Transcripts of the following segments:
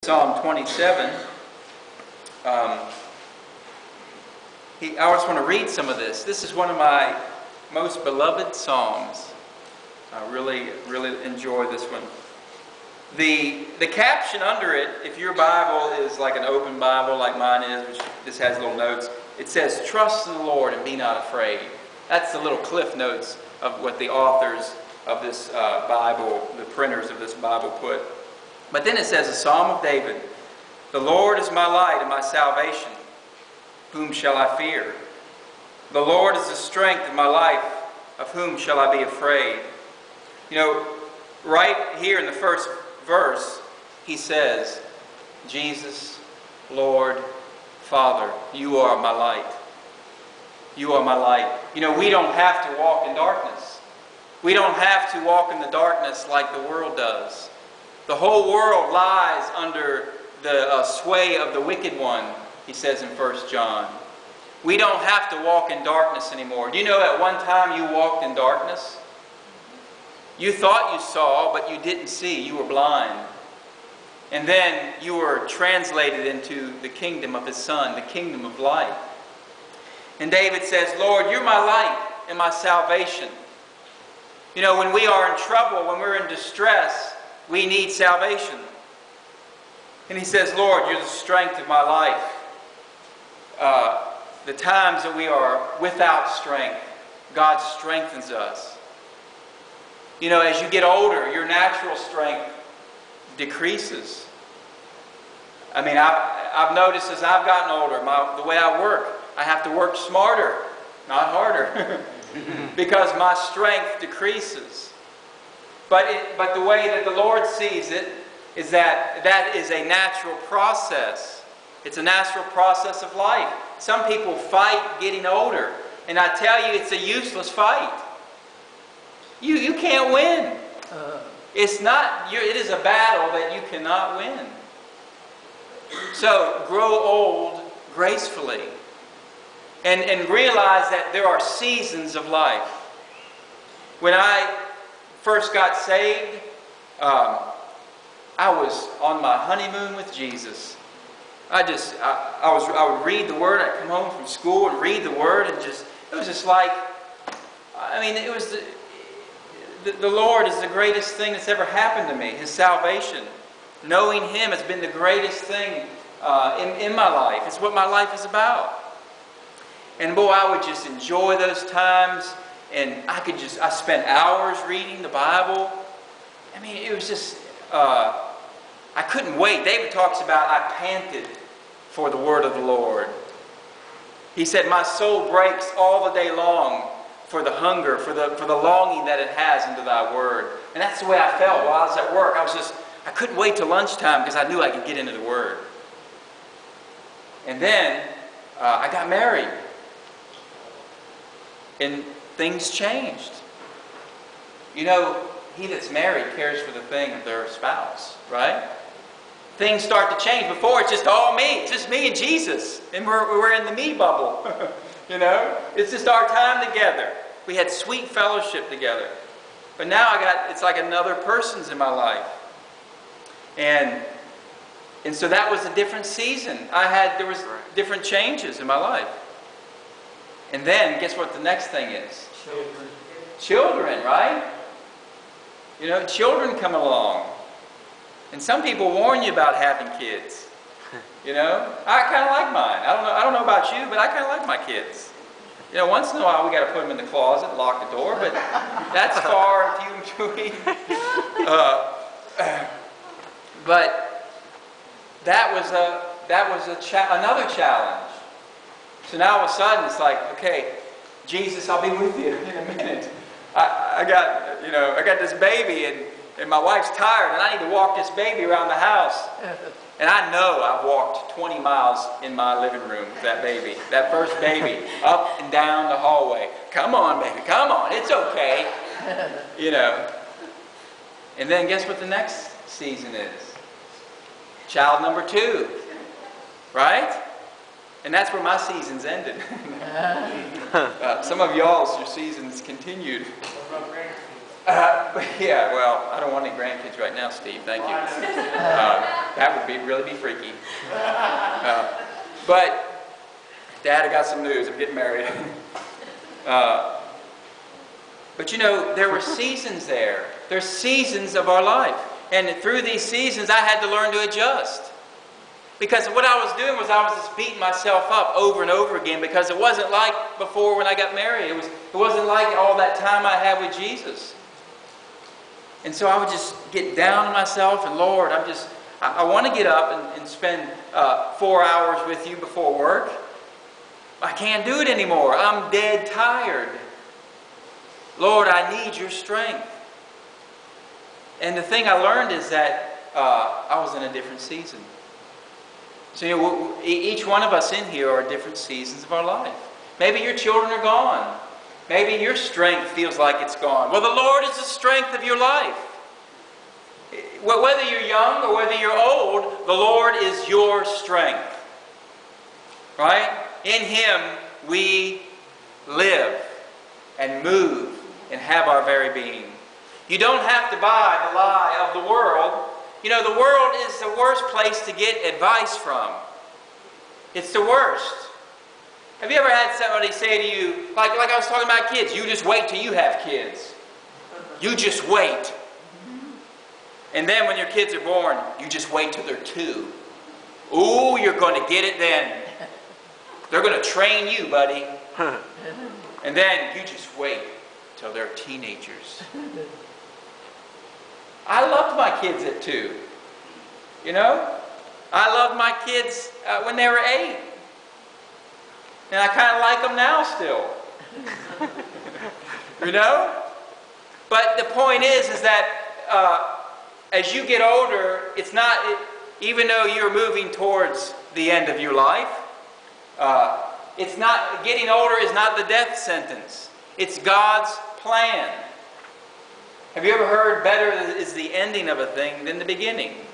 Psalm 27. I just want to read some of this. This is one of my most beloved psalms. I really enjoy this one. The caption under it, if your Bible is like an open Bible like mine is, which this has little notes, it says, "Trust in the Lord and be not afraid." That's the little cliff notes of what the authors of this Bible, the printers of this Bible put. But then it says, a Psalm of David, "The Lord is my light and my salvation. Whom shall I fear? The Lord is the strength of my life. Of whom shall I be afraid?" You know, right here in the first verse, he says, "Jesus, Lord, Father, you are my light. You are my light." You know, we don't have to walk in darkness. We don't have to walk in the darkness like the world does. The whole world lies under the sway of the wicked one, he says in 1 John. We don't have to walk in darkness anymore. Do you know at one time you walked in darkness? You thought you saw, but you didn't see. You were blind. And then you were translated into the kingdom of His Son, the kingdom of light. And David says, "Lord, you're my light and my salvation." You know, when we are in trouble, when we're in distress, we need salvation. And he says, "Lord, you're the strength of my life." The times that we are without strength, God strengthens us. You know, as you get older, your natural strength decreases. I mean, I've noticed as I've gotten older, the way I work, I have to work smarter, not harder, because my strength decreases. But the way that the Lord sees it is that is a natural process. It's a natural process of life. Some people fight getting older, and I tell you, it's a useless fight. You can't win. It is a battle that you cannot win. So grow old gracefully, and realize that there are seasons of life. When I first got saved, I was on my honeymoon with Jesus. I would read the Word. I'd come home from school and read the Word, and it was just like, I mean, it was the Lord is the greatest thing that's ever happened to me. His salvation, knowing Him has been the greatest thing in my life. It's what my life is about. And boy, I would just enjoy those times, and I spent hours reading the Bible. I mean, it was just, I couldn't wait. David talks about, I panted for the word of the Lord. He said, "My soul breaks all the day long for the hunger, for the longing that it has into thy word." And that's the way I felt while I was at work. I couldn't wait till lunchtime because I knew I could get into the word. And then I got married. And things changed. You know, he that's married cares for the thing of their spouse, right? Things start to change. Before, it's just all me. It's just me and Jesus. And we're in the me bubble. You know? It's just our time together. We had sweet fellowship together. But now it's like another person's in my life. And so that was a different season. There was different changes in my life. And then, guess what the next thing is? Children, right? You know, children come along. And some people warn you about having kids. You know, I kind of like mine. I don't know about you, but I kind of like my kids. You know, once in a while we got to put them in the closet, lock the door, but that's far and few between. But that was another challenge. So now all of a sudden it's like, okay, Jesus, I'll be with you in a minute. I got this baby, and my wife's tired, and I need to walk this baby around the house. And I know I've walked 20 miles in my living room with that baby, that first baby, up and down the hallway. Come on, baby, come on, it's okay. You know. And then guess what the next season is? Child number 2, right? And that's where my seasons ended. Some of y'all's, your seasons continued. Yeah, well, I don't want any grandkids right now, Steve. Thank you. That would really be freaky. But, Dad, I got some news. I'm getting married. But you know, there were seasons there. There's seasons of our life. And through these seasons, I had to learn to adjust. Because what I was doing was I was just beating myself up over and over again, because it wasn't like before when I got married. It wasn't like all that time I had with Jesus. And so I would just get down on myself, and Lord, I want to get up and spend 4 hours with you before work. I can't do it anymore. I'm dead tired. Lord, I need your strength. And the thing I learned is that I was in a different season. So you know, each one of us in here are different seasons of our life. Maybe your children are gone. Maybe your strength feels like it's gone. Well, the Lord is the strength of your life. Whether you're young or whether you're old, the Lord is your strength. Right? In Him we live and move and have our very being. You don't have to buy the lie of the world. You know, the world is the worst place to get advice from. It's the worst. Have you ever had somebody say to you, like I was talking about kids, you just wait till you have kids. You just wait. And then when your kids are born, you just wait till they're 2. Ooh, you're going to get it then. They're going to train you, buddy. And then you just wait till they're teenagers. I loved my kids at 2. You know? I loved my kids when they were 8. And I kind of like them now still. You know? But the point is that as you get older, it's not, even though you're moving towards the end of your life, it's not, getting older is not the death sentence. It's God's plan. Have you ever heard better is the ending of a thing than the beginning?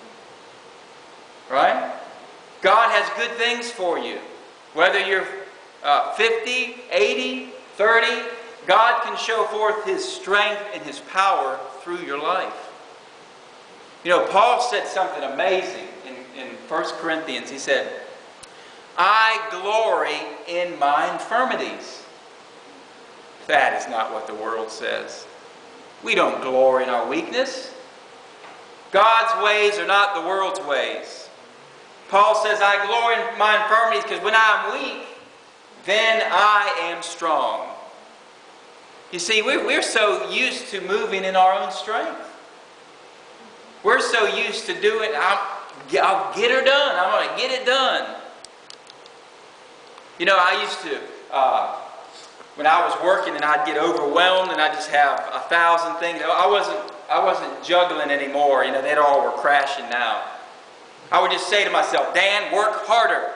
Right? God has good things for you. Whether you're 50, 80, 30, God can show forth His strength and His power through your life. You know, Paul said something amazing in 1 Corinthians. He said, I glory in my infirmities. That is not what the world says. We don't glory in our weakness. God's ways are not the world's ways. Paul says, I glory in my infirmities because when I'm weak, then I am strong. You see, we're so used to moving in our own strength. We're so used to doing, I'll get her done. I'm going to get it done. You know, I used to, when I was working and I'd get overwhelmed and I'd just have 1,000 things. I wasn't juggling anymore. You know, they all were crashing now. I would just say to myself, Dan, work harder.